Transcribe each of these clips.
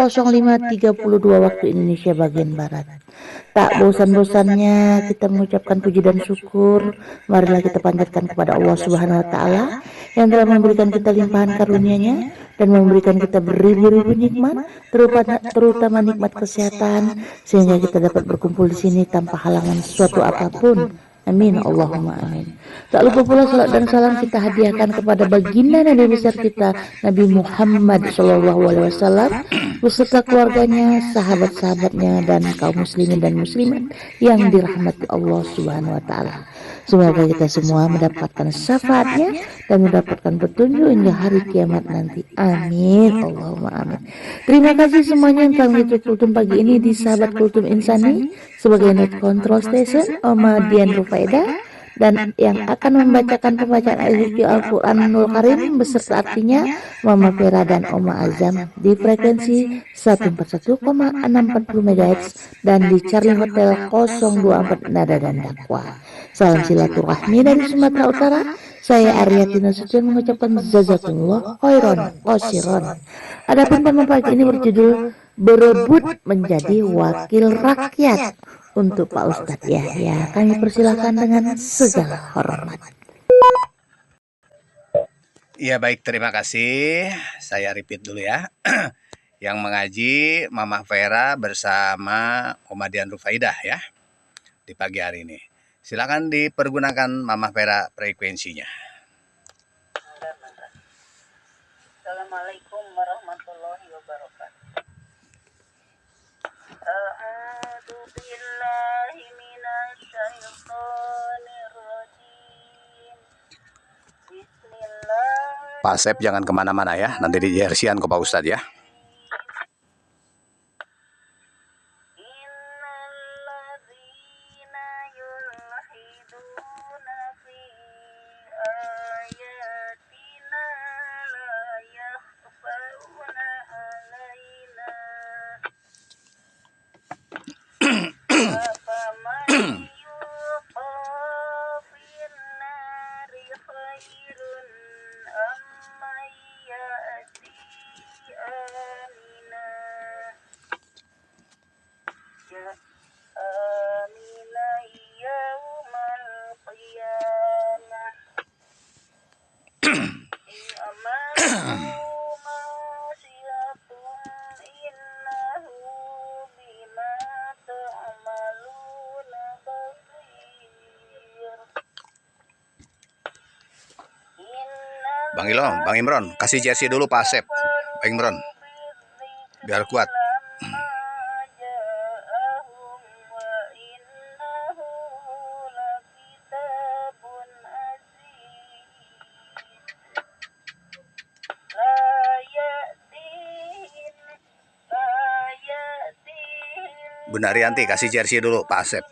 05.32 waktu Indonesia bagian Barat. Tak bosan-bosannya kita mengucapkan puji dan syukur. Marilah kita panjatkan kepada Allah Subhanahu wa taala yang telah memberikan kita limpahan karunia-Nya dan memberikan kita beribu-ribu nikmat, terutama nikmat kesehatan, sehingga kita dapat berkumpul di sini tanpa halangan suatu apapun. Amin, Allahumma amin. Tak lupa pula salat dan salam kita hadiahkan kepada baginda Nabi besar kita, Nabi Muhammad SAW, beserta keluarganya, sahabat-sahabatnya, dan kaum muslimin dan muslimat yang dirahmati Allah Subhanahu wa taala. Semoga kita semua mendapatkan syafaatnya dan mendapatkan petunjuk hingga hari kiamat nanti. Amin, Allahumma amin. Terima kasih semuanya yang telah mengikuti Kultum pagi ini di Sahabat Kultum Insani sebagai net control station Oma Dian Rufaidah, dan yang akan membacakan pembacaan ayat suci Al-Quranul Karim beserta artinya Mama Vera dan Oma Azam di frekuensi 141,640 MHz dan di Charlie Hotel 024 Nada dan Dakwah. Salam silaturahmi dari Sumatera Utara. Saya Aryatina Nasution mengucapkan jazakumullah khairan qasiran. Adapun tema pagi ini berjudul berebut menjadi wakil rakyat. Untuk Pak Ustadz Yahya, kami persilahkan dengan segala hormat. Ya baik, terima kasih. Saya repeat dulu ya. Yang mengaji Mama Vera bersama Oma Dian Rufaidah ya di pagi hari ini. Silakan dipergunakan Mama Vera frekuensinya. Assalamualaikum warahmatullahi wabarakatuh. A'udzu billahi minasyaitonir rajim. Bismillah. Pak Asep jangan kemana-mana ya, nanti di jersian ke Pak Ustadz ya. Bang Ilham, Bang Imron, kasih jersey dulu Pak Asep, Bang Imron, biar kuat. Bunda Rianti, kasih jersey dulu Pak Asep.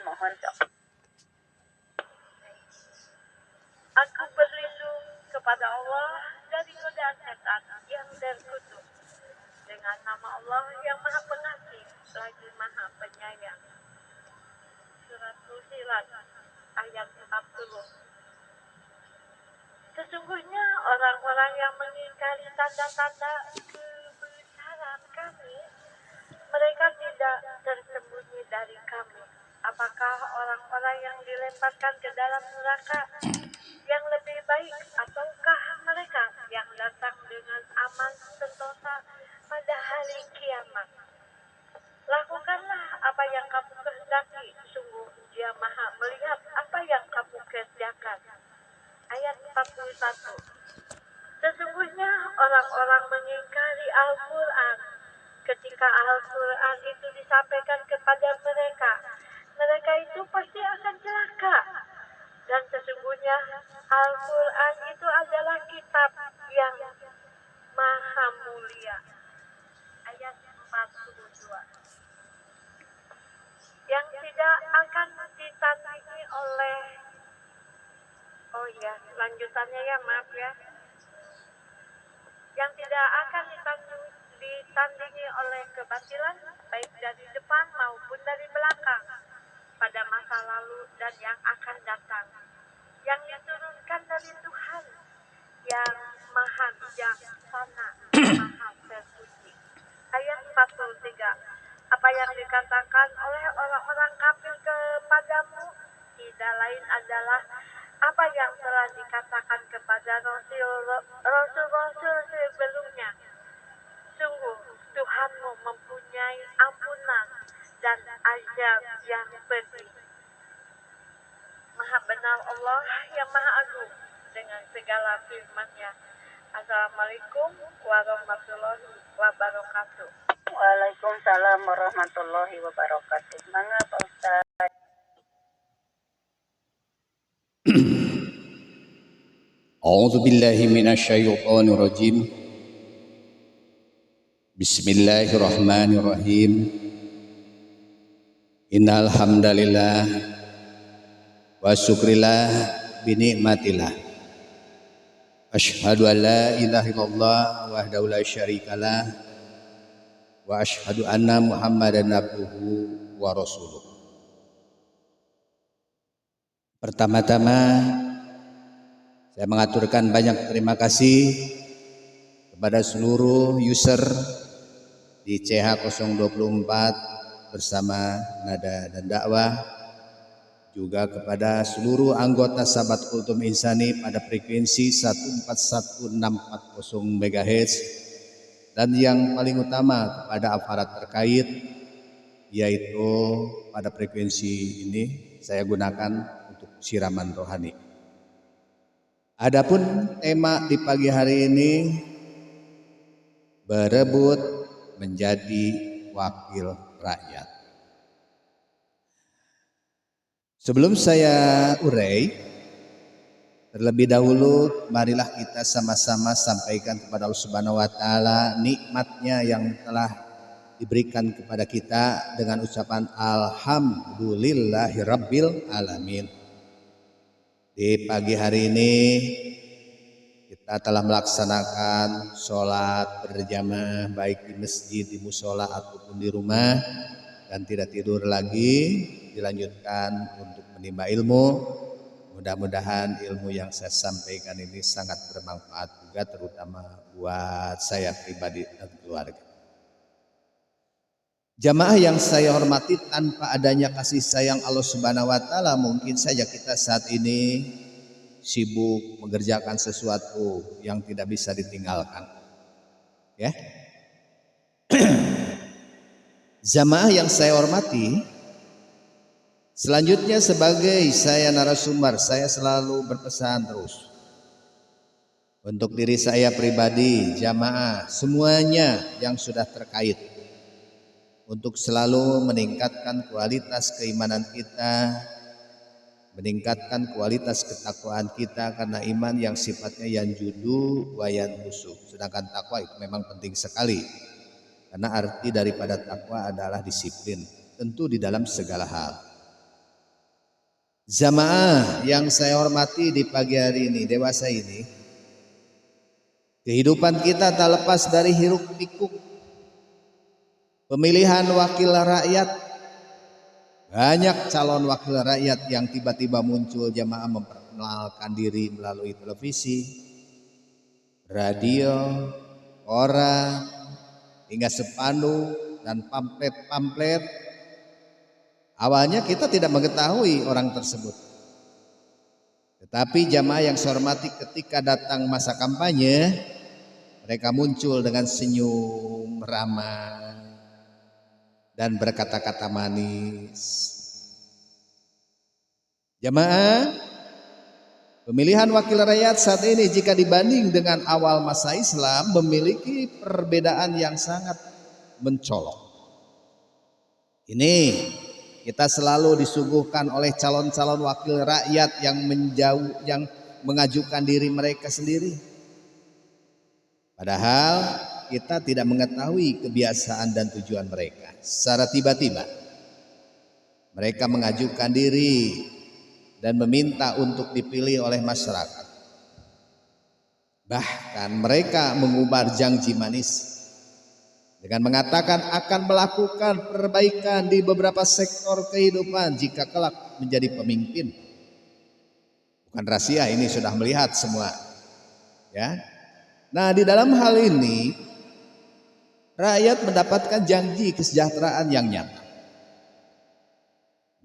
Mohon sok. Aku berlindung kepada Allah dari godaan setan yang terkutuk dengan nama Allah yang Maha Pengasih lagi Maha Penyayang. Surat Fussilat ayat 40. Sesungguhnya orang-orang yang mengingkari tanda-tanda kebesaran kami, mereka tidak tersembunyi dari kami. Apakah orang-orang yang dilemparkan ke dalam neraka yang lebih baik, ataukah mereka yang datang dengan aman sentosa pada hari kiamat? Lakukanlah apa yang kamu kehendaki, sungguh Dia Maha melihat apa yang kamu kerjakan. Ayat 41. Al-Quran. Ketika Al-Quran itu disampaikan kepada mereka, mereka itu pasti akan celaka. Dan sesungguhnya Al-Quran itu adalah kitab yang maha mulia. Ayat 42. Yang tidak akan ditandingi oleh, oh ya, lanjutannya ya, maaf ya. Yang tidak akan ditandingi oleh kebatilan, baik dari depan maupun dari belakang, pada masa lalu dan yang akan datang. Yang diturunkan dari Tuhan yang maha bijaksana, maha terpuji. Ayat 43. Apa yang dikatakan oleh orang-orang kafir kepadamu tidak lain adalah apa yang telah dikatakan kepada rasul-rasul sebelumnya. Sungguh Tuhanmu mempunyai ampunan dan azab yang pedih. Maha benar Allah yang maha agung dengan segala firman-Nya. Assalamualaikum warahmatullahi wabarakatuh. Waalaikumsalam warahmatullahi wabarakatuh. Mangga Pak Ustaz. A'udzu billahi minasyaitonir rajim. Bismillahirrahmanirrahim. Innal hamdalillah wa syukrillah bi nikmatillah. Asyhadu an la ilaha illallah wahdahu la syarikalah wa asyhadu anna Muhammadan abduhu wa rasuluh. Pertama-tama saya mengaturkan banyak terima kasih kepada seluruh user di CH024 bersama Nada dan Dakwah, juga kepada seluruh anggota Sahabat Kultum Insani pada frekuensi 141640 MHz, dan yang paling utama kepada aparat terkait, yaitu pada frekuensi ini saya gunakan untuk siraman rohani. Adapun tema di pagi hari ini, berebut menjadi wakil rakyat. Sebelum saya urai, terlebih dahulu marilah kita sama-sama sampaikan kepada Allah Subhanahu wa taala nikmatnya yang telah diberikan kepada kita dengan ucapan alhamdulillahirabbil alamin. Di pagi hari ini kita telah melaksanakan sholat berjamaah baik di masjid, di musola ataupun di rumah, dan tidak tidur lagi, dilanjutkan untuk menimba ilmu. Mudah-mudahan ilmu yang saya sampaikan ini sangat bermanfaat juga, terutama buat saya pribadi dan keluarga. Jamaah yang saya hormati, tanpa adanya kasih sayang Allah Subhanahu wa taala, mungkin saja kita saat ini sibuk mengerjakan sesuatu yang tidak bisa ditinggalkan. Ya. Jamaah yang saya hormati, selanjutnya sebagai saya narasumber, saya selalu berpesan terus untuk diri saya pribadi, jamaah, semuanya yang sudah terkait, untuk selalu meningkatkan kualitas keimanan kita, meningkatkan kualitas ketakwaan kita, karena iman yang sifatnya yanjudu wa yanqusu, sedangkan takwa itu memang penting sekali, karena arti daripada takwa adalah disiplin, tentu di dalam segala hal. Jamaah yang saya hormati di pagi hari ini, dewasa ini, kehidupan kita tak lepas dari hiruk pikuk pemilihan wakil rakyat. Banyak calon wakil rakyat yang tiba-tiba muncul, jamaah memperkenalkan diri melalui televisi, radio, koran, hingga spanduk dan pamflet-pamflet. Awalnya kita tidak mengetahui orang tersebut, tetapi jamaah yang saya hormati, ketika datang masa kampanye, mereka muncul dengan senyum ramah dan berkata-kata manis. Jamaah, Pemilihan wakil rakyat saat ini jika dibanding dengan awal masa Islam memiliki perbedaan yang sangat mencolok. Ini kita selalu disuguhkan oleh calon-calon wakil rakyat yang mengajukan diri mereka sendiri. Padahal kita tidak mengetahui kebiasaan dan tujuan mereka. Secara tiba-tiba mereka mengajukan diri dan meminta untuk dipilih oleh masyarakat. Bahkan mereka mengumbar janji manis dengan mengatakan akan melakukan perbaikan di beberapa sektor kehidupan jika kelak menjadi pemimpin. Bukan rahasia, ini sudah melihat semua. Ya. Nah, di dalam hal ini rakyat mendapatkan janji kesejahteraan yang nyata.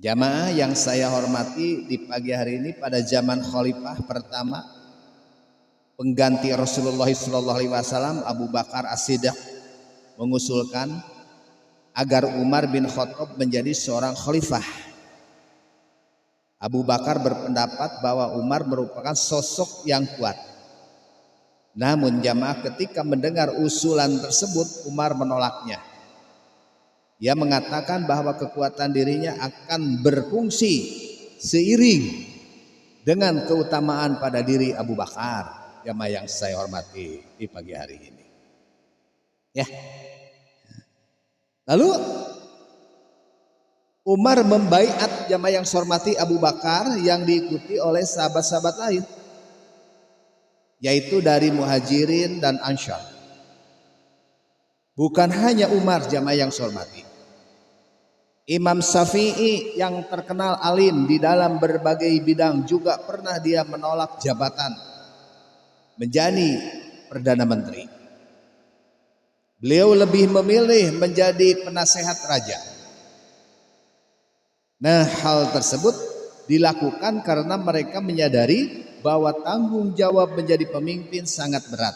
Jamaah yang saya hormati, di pagi hari ini pada zaman Khalifah pertama pengganti Rasulullah SAW Abu Bakar As-Siddiq mengusulkan agar Umar bin Khattab menjadi seorang khalifah. Abu Bakar berpendapat bahwa Umar merupakan sosok yang kuat. Namun jamaah ketika mendengar usulan tersebut, Umar menolaknya. Ia mengatakan bahwa kekuatan dirinya akan berfungsi seiring dengan keutamaan pada diri Abu Bakar. Jamaah yang saya hormati di pagi hari ini. Ya. Lalu Umar membaiat, jamaah yang saya hormati, Abu Bakar yang diikuti oleh sahabat-sahabat lain, yaitu dari Muhajirin dan Ansyar. Bukan hanya Umar, jamaah yang saya hormati. Imam Syafi'i yang terkenal alim di dalam berbagai bidang juga pernah dia menolak jabatan menjadi Perdana Menteri. Beliau lebih memilih menjadi penasehat raja. Nah, hal tersebut dilakukan karena mereka menyadari bahwa tanggung jawab menjadi pemimpin sangat berat.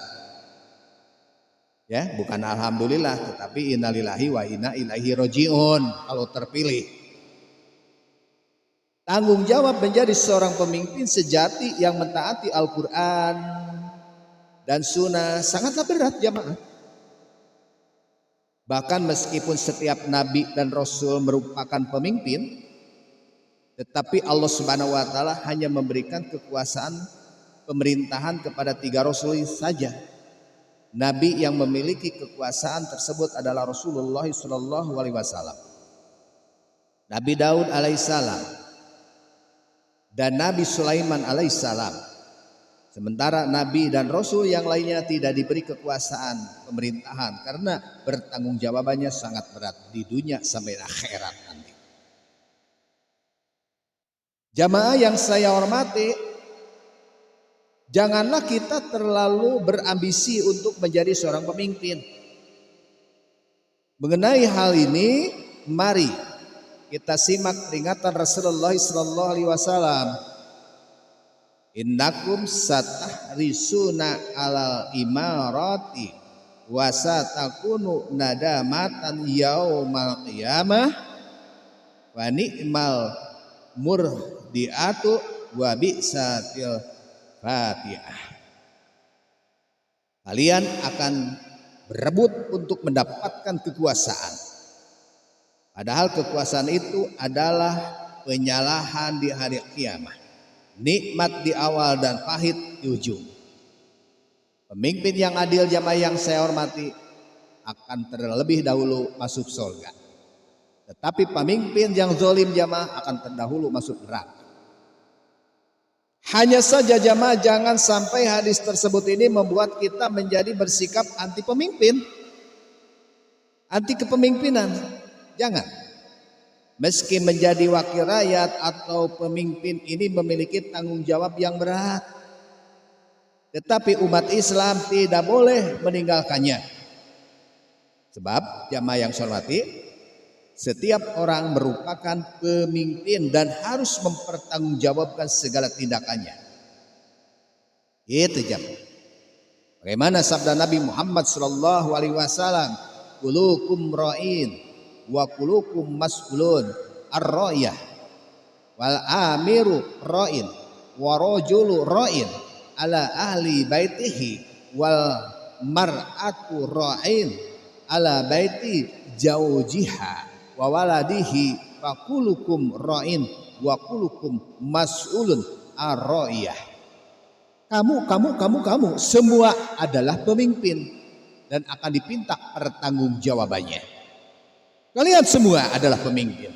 Ya, bukan alhamdulillah, tetapi innalillahi wa inna ilaihi rajiun kalau terpilih. Tanggung jawab menjadi seorang pemimpin sejati yang mentaati Al-Quran dan Sunnah sangatlah berat, jamaah. Bahkan meskipun setiap nabi dan rasul merupakan pemimpin, tetapi Allah Subhanahu wa taala hanya memberikan kekuasaan pemerintahan kepada 3 rasul saja. Nabi yang memiliki kekuasaan tersebut adalah Rasulullah SAW, Nabi Daud alaihissalam, dan Nabi Sulaiman alaihissalam. Sementara Nabi dan Rasul yang lainnya tidak diberi kekuasaan pemerintahan karena bertanggung jawabannya sangat berat di dunia sampai akhirat nanti. Jamaah yang saya hormati, janganlah kita terlalu berambisi untuk menjadi seorang pemimpin. Mengenai hal ini, mari kita simak peringatan Rasulullah SAW. Innakum satahrisuna alal imarati wa satakunu nadamatan yaumal qiyamah wa ni'mal murdiatu wa bi'satil fatihah. Kalian akan berebut untuk mendapatkan kekuasaan. Padahal kekuasaan itu adalah penyalahan di hari kiamat. Nikmat di awal dan pahit di ujung. Pemimpin yang adil, jamaah yang saya hormati, akan terlebih dahulu masuk surga. Tetapi pemimpin yang zalim, jamaah, akan terdahulu masuk neraka. Hanya saja jamaah jangan sampai hadis tersebut ini membuat kita menjadi bersikap anti pemimpin, anti kepemimpinan. Jangan. Meski menjadi wakil rakyat atau pemimpin ini memiliki tanggung jawab yang berat, tetapi umat Islam tidak boleh meninggalkannya. Sebab jamaah yang saya hormati, setiap orang merupakan pemimpin dan harus mempertanggungjawabkan segala tindakannya. Itu jamaah. Bagaimana sabda Nabi Muhammad SAW, "Kulukum ra'in wa kulukum mas'ulun ar-ra'iyah wal amiru ra'in wa rajulu ra'in ala ahli baitihi wal mar'atu ra'in ala baiti jaujiha wa waladihi fakulukum ra'in wa kulukum mas'ulun ar-ra'iyah. Kamu semua adalah pemimpin dan akan dipinta pertanggungjawabannya. Kalian semua adalah pemimpin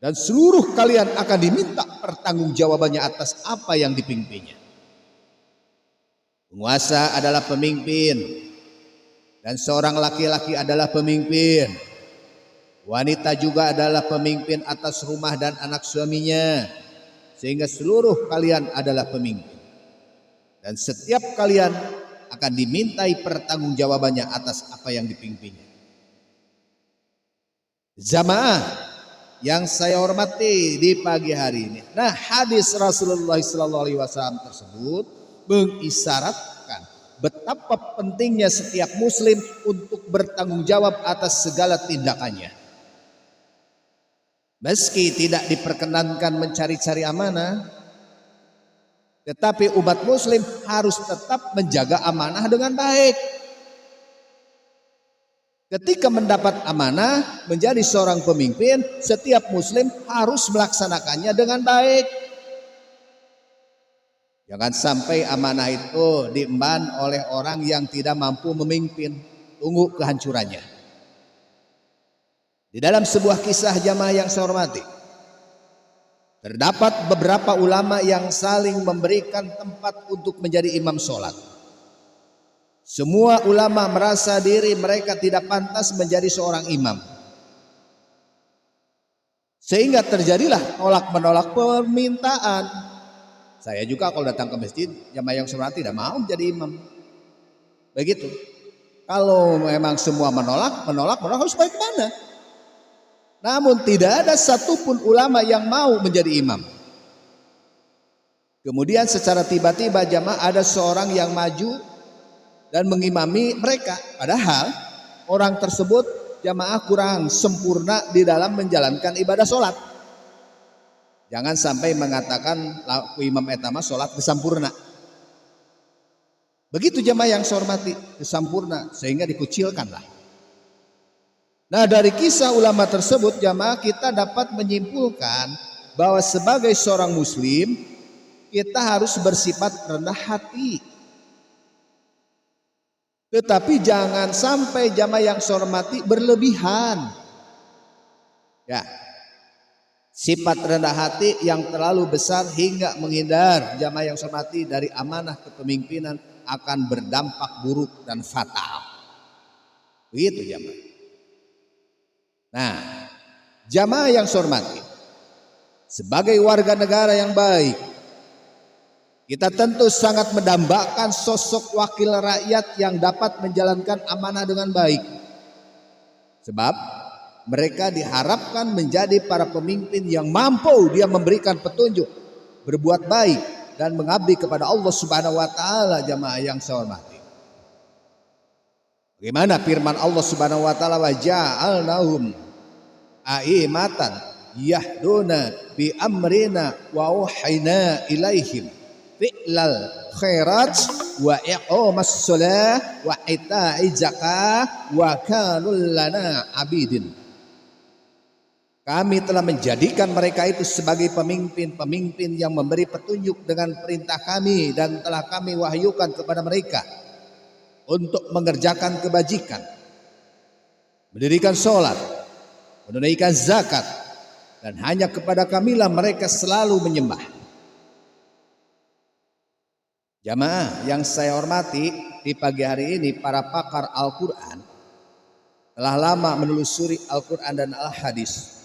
dan seluruh kalian akan diminta pertanggungjawabannya atas apa yang dipimpinnya. Penguasa adalah pemimpin dan seorang laki-laki adalah pemimpin. Wanita juga adalah pemimpin atas rumah dan anak suaminya, sehingga seluruh kalian adalah pemimpin. Dan setiap kalian akan dimintai pertanggungjawabannya atas apa yang dipimpinnya. Jamaah yang saya hormati di pagi hari ini. Nah, hadis Rasulullah SAW tersebut mengisyaratkan betapa pentingnya setiap muslim untuk bertanggung jawab atas segala tindakannya. Meski tidak diperkenankan mencari-cari amanah, tetapi umat muslim harus tetap menjaga amanah dengan baik. Ketika mendapat amanah menjadi seorang pemimpin, setiap muslim harus melaksanakannya dengan baik. Jangan sampai amanah itu diemban oleh orang yang tidak mampu memimpin. Tunggu kehancurannya. Di dalam sebuah kisah jamaah yang saya hormati, terdapat beberapa ulama yang saling memberikan tempat untuk menjadi imam sholat. Semua ulama merasa diri mereka tidak pantas menjadi seorang imam. Sehingga terjadilah tolak-menolak permintaan. Saya juga kalau datang ke masjid, jamaah yang sholat tidak mau menjadi imam. Begitu. Kalau memang semua menolak harus bagaimana? Namun tidak ada satupun ulama yang mau menjadi imam. Kemudian secara tiba-tiba jamaah ada seorang yang maju dan mengimami mereka. Padahal orang tersebut jamaah kurang sempurna di dalam menjalankan ibadah sholat. Jangan sampai mengatakan laku imam etama sholat kesempurna. Begitu jamaah yang saya hormati, kesempurna sehingga dikucilkanlah. Nah, dari kisah ulama tersebut jamaah kita dapat menyimpulkan bahwa sebagai seorang muslim kita harus bersifat rendah hati. Tetapi jangan sampai jamaah yang saya hormati berlebihan. Ya. Sifat rendah hati yang terlalu besar hingga menghindar jamaah yang saya hormati dari amanah kepemimpinan akan berdampak buruk dan fatal. Begitu jamaah. Nah, jamaah yang saya hormati, sebagai warga negara yang baik, kita tentu sangat mendambakan sosok wakil rakyat yang dapat menjalankan amanah dengan baik. Sebab mereka diharapkan menjadi para pemimpin yang mampu dia memberikan petunjuk, berbuat baik dan mengabdi kepada Allah Subhanahu wa taala jamaah yang saya hormati. Bagaimana firman Allah Subhanahu wa taala, wa ja'alnahum aimatan yahduna bi amrina wa wahayna ilaihim fi'lal khairat wa iqamas shalah wa ita'iz zakah wa kanul lana abidin. Kami telah menjadikan mereka itu sebagai pemimpin-pemimpin yang memberi petunjuk dengan perintah kami dan telah kami wahyukan kepada mereka untuk mengerjakan kebajikan, mendirikan sholat, menunaikan zakat, dan hanya kepada kamilah mereka selalu menyembah. Jamaah yang saya hormati, di pagi hari ini para pakar Al-Quran telah lama menelusuri Al-Quran dan Al-Hadis.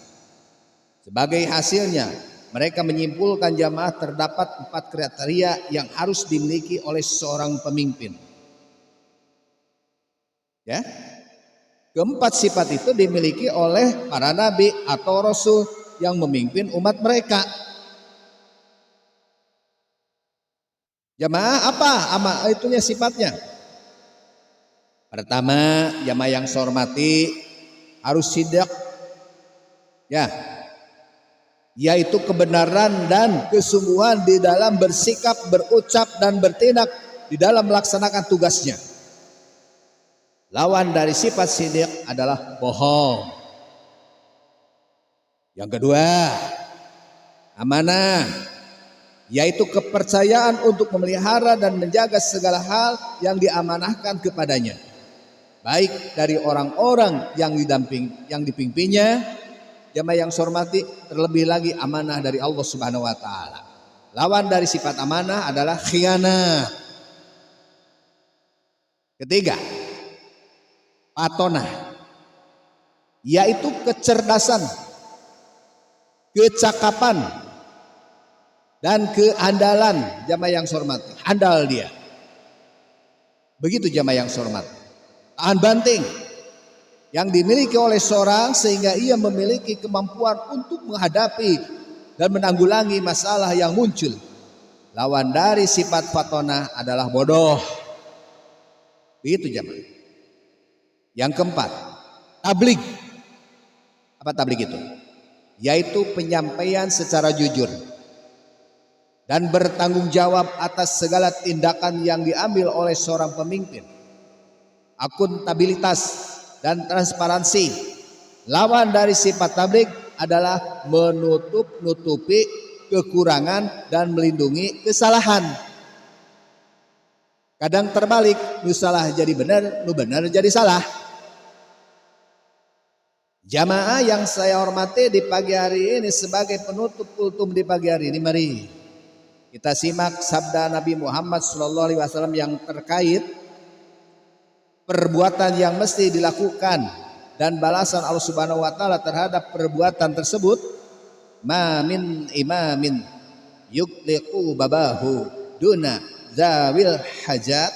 Sebagai hasilnya mereka menyimpulkan jamaah terdapat 4 kriteria yang harus dimiliki oleh seorang pemimpin. Ya, keempat sifat itu dimiliki oleh para nabi atau rasul yang memimpin umat mereka. Jamaah apa itunya sifatnya? Pertama, jamaah yang saya hormati harus sidak. Ya. yaitu kebenaran dan kesungguhan di dalam bersikap, berucap, dan bertindak di dalam melaksanakan tugasnya. Lawan dari sifat siddiq adalah bohong. Yang kedua, amanah, yaitu kepercayaan untuk memelihara dan menjaga segala hal yang diamanahkan kepadanya, baik dari orang-orang yang dipimpinnya. Jamaah yang saya hormati, terlebih lagi amanah dari Allah Subhanahu wa taala. Lawan dari sifat amanah adalah khianat. Ketiga, patonah, yaitu kecerdasan, kecakapan, dan keandalan. Jamaah yang saya hormati, andal dia. Begitu jamaah yang saya hormati. Tahan banting yang dimiliki oleh seorang sehingga ia memiliki kemampuan untuk menghadapi dan menanggulangi masalah yang muncul. Lawan dari sifat fatonah adalah bodoh. Begitu jamaah. Yang keempat, tabligh. Apa tabligh itu? Yaitu penyampaian secara jujur dan bertanggung jawab atas segala tindakan yang diambil oleh seorang pemimpin. Akuntabilitas dan transparansi. Lawan dari sifat tabligh adalah menutup-nutupi kekurangan dan melindungi kesalahan. Kadang terbalik, nu salah jadi benar, nu benar jadi salah. Jamaah yang saya hormati di pagi hari ini, sebagai penutup kultum di pagi hari ini, mari kita simak sabda Nabi Muhammad SAW yang terkait perbuatan yang mesti dilakukan dan balasan Allah Subhanahu wa taala terhadap perbuatan tersebut. Ma min imamin yukliqu babahu duna zawil hajat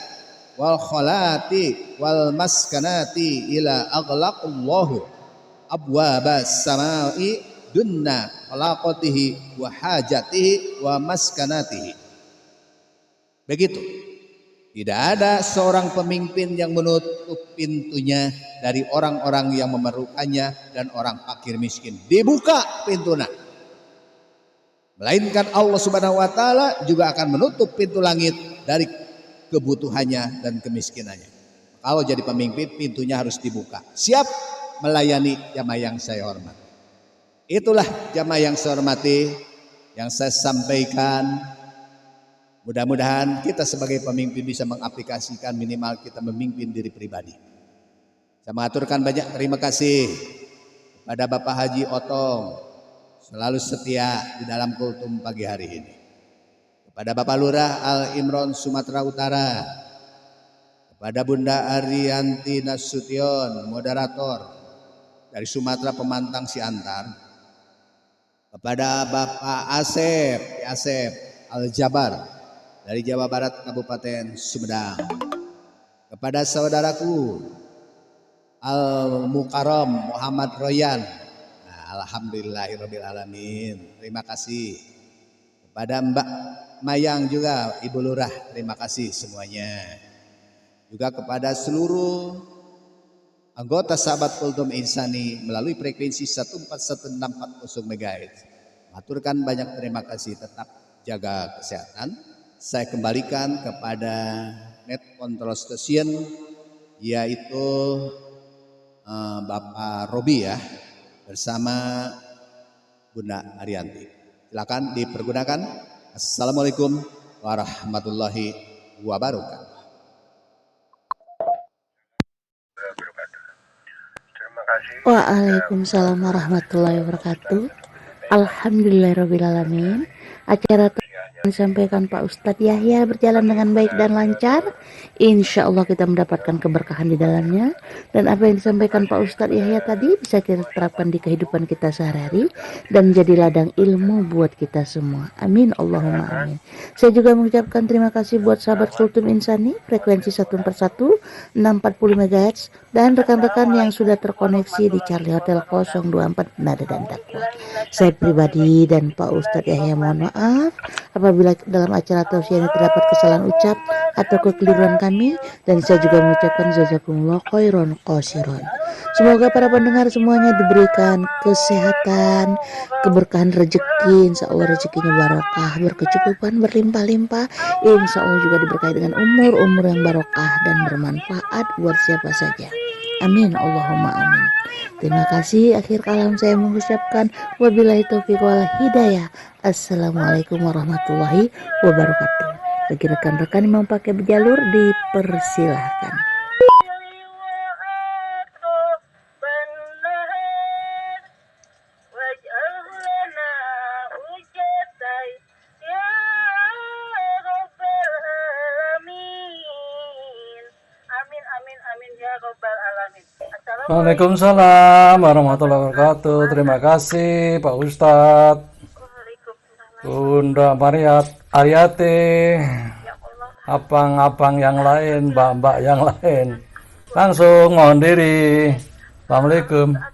wal khalati wal maskanati ila aghlaqallahu abwabas samai dunna khalaqatihi wa hajatihi wa maskanatihi. Begitu. Tidak ada seorang pemimpin yang menutup pintunya dari orang-orang yang memerlukannya dan orang fakir miskin. Dibuka pintunya. Melainkan Allah Subhanahu wa taala juga akan menutup pintu langit dari kebutuhannya dan kemiskinannya. Kalau jadi pemimpin, pintunya harus dibuka. Siap melayani jamaah yang saya hormati. Itulah jamaah yang saya hormati yang saya sampaikan. Mudah-mudahan kita sebagai pemimpin bisa mengaplikasikan, minimal kita memimpin diri pribadi. Saya mengaturkan banyak terima kasih kepada Bapak Haji Otong, selalu setia di dalam kultum pagi hari ini. Kepada Bapak Lurah Al Imron Sumatera Utara, kepada Bunda Arianti Nasution, moderator dari Sumatera Pemantang Siantar, kepada Bapak Asep Al Jabar dari Jawa Barat Kabupaten Sumedang, kepada saudaraku Al Mukarram Muhammad Royan, alhamdulillahirabbil alamin, terima kasih. Kepada Mbak Mayang juga Ibu Lurah, terima kasih semuanya. Juga kepada seluruh anggota sahabat Kultum Insani melalui frekuensi 141.640 MHz. Maturkan banyak terima kasih, tetap jaga kesehatan. Saya kembalikan kepada net control station, yaitu Bapak Robi ya, bersama Bunda Arianti. Silakan dipergunakan. Assalamualaikum warahmatullahi wabarakatuh. Waalaikumsalam warahmatullahi wabarakatuh. Alhamdulillahirabbil alamin. Acara disampaikan Pak Ustadz Yahya berjalan dengan baik dan lancar. Insya Allah kita mendapatkan keberkahan di dalamnya. Dan apa yang disampaikan Pak Ustadz Yahya tadi bisa kita terapkan di kehidupan kita sehari-hari dan menjadi ladang ilmu buat kita semua. Amin Allahumma amin. Saya juga mengucapkan terima kasih buat sahabat Kultum Insani frekuensi 141 640 MHz dan rekan-rekan yang sudah terkoneksi di Charlie Hotel 024 Nada dan Takwa. Saya pribadi dan Pak Ustadz Yahya mohon maaf apabila dalam acara tausiah ini terdapat kesalahan ucap atau kekeliruan kami, dan saya juga mengucapkan jazakumullah khairan qasiran. Semoga para pendengar semuanya diberikan kesehatan, keberkahan rezeki, insya Allah rezekinya barokah, berkecukupan, berlimpah-limpah, insya Allah juga diberkahi dengan umur yang barokah dan bermanfaat buat siapa saja. Amin, Allahumma amin. Terima kasih, akhir kalam saya mengucapkan wabillahi taufiq wal hidayah. Assalamualaikum warahmatullahi wabarakatuh. Bagi rekan-rekan yang mau pakai berjalur dipersilahkan. Waalaikumsalam warahmatullahi wabarakatuh. Terima kasih Pak Ustadz, Bunda Mariat, Ariati, abang-abang yang lain, mbak-mbak yang lain. Langsung mohon diri. Assalamualaikum.